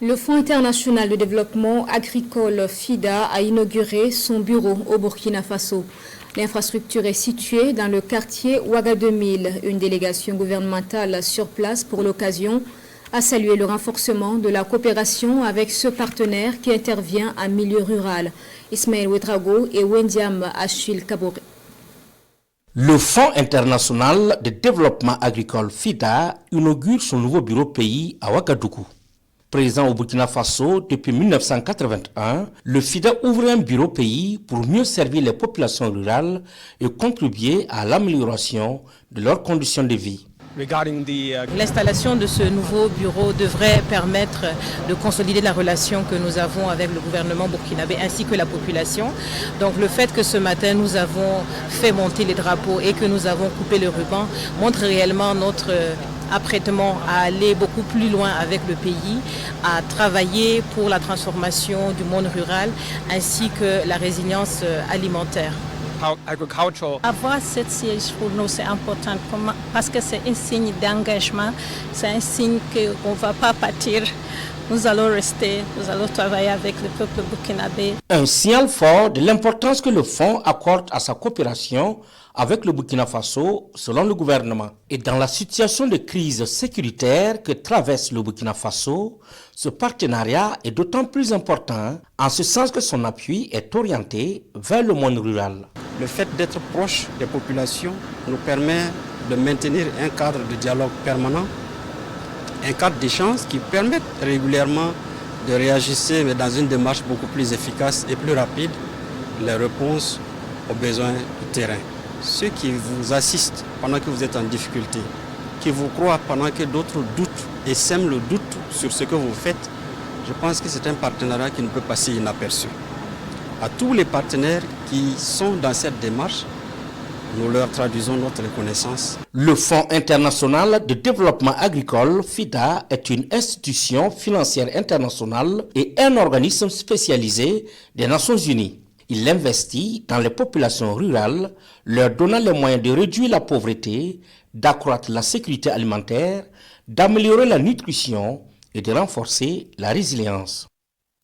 Le Fonds international de développement agricole FIDA a inauguré son bureau au Burkina Faso. L'infrastructure est située dans le quartier Ouaga 2000. Une délégation gouvernementale sur place pour l'occasion a salué le renforcement de la coopération avec ce partenaire qui intervient en milieu rural. Ismaël Ouedraogo et Wendiam Achille Kaboré. Le Fonds international de développement agricole FIDA inaugure son nouveau bureau pays à Ouagadougou. Présent au Burkina Faso depuis 1981, le FIDA ouvre un bureau pays pour mieux servir les populations rurales et contribuer à l'amélioration de leurs conditions de vie. L'installation de ce nouveau bureau devrait permettre de consolider la relation que nous avons avec le gouvernement burkinabé ainsi que la population. Donc le fait que ce matin nous avons fait monter les drapeaux et que nous avons coupé le ruban montre réellement notre apprêtement à aller beaucoup plus loin avec le pays, à travailler pour la transformation du monde rural ainsi que la résilience alimentaire. Avoir cette siège pour nous, c'est important parce que c'est un signe d'engagement, c'est un signe qu'on ne va pas partir. Nous allons rester, nous allons travailler avec le peuple burkinabé. Un signal fort de l'importance que le fonds accorde à sa coopération avec le Burkina Faso, selon le gouvernement. Et dans la situation de crise sécuritaire que traverse le Burkina Faso, ce partenariat est d'autant plus important en ce sens que son appui est orienté vers le monde rural. Le fait d'être proche des populations nous permet de maintenir un cadre de dialogue permanent, un cadre d'échange qui permet régulièrement de réagir, mais dans une démarche beaucoup plus efficace et plus rapide, les réponses aux besoins du terrain. Ceux qui vous assistent pendant que vous êtes en difficulté, qui vous croient pendant que d'autres doutent et sèment le doute sur ce que vous faites, je pense que c'est un partenariat qui ne peut passer inaperçu. À tous les partenaires qui sont dans cette démarche, nous leur traduisons notre reconnaissance. Le Fonds international de développement agricole, FIDA, est une institution financière internationale et un organisme spécialisé des Nations Unies. Il investit dans les populations rurales, leur donnant les moyens de réduire la pauvreté, d'accroître la sécurité alimentaire, d'améliorer la nutrition et de renforcer la résilience.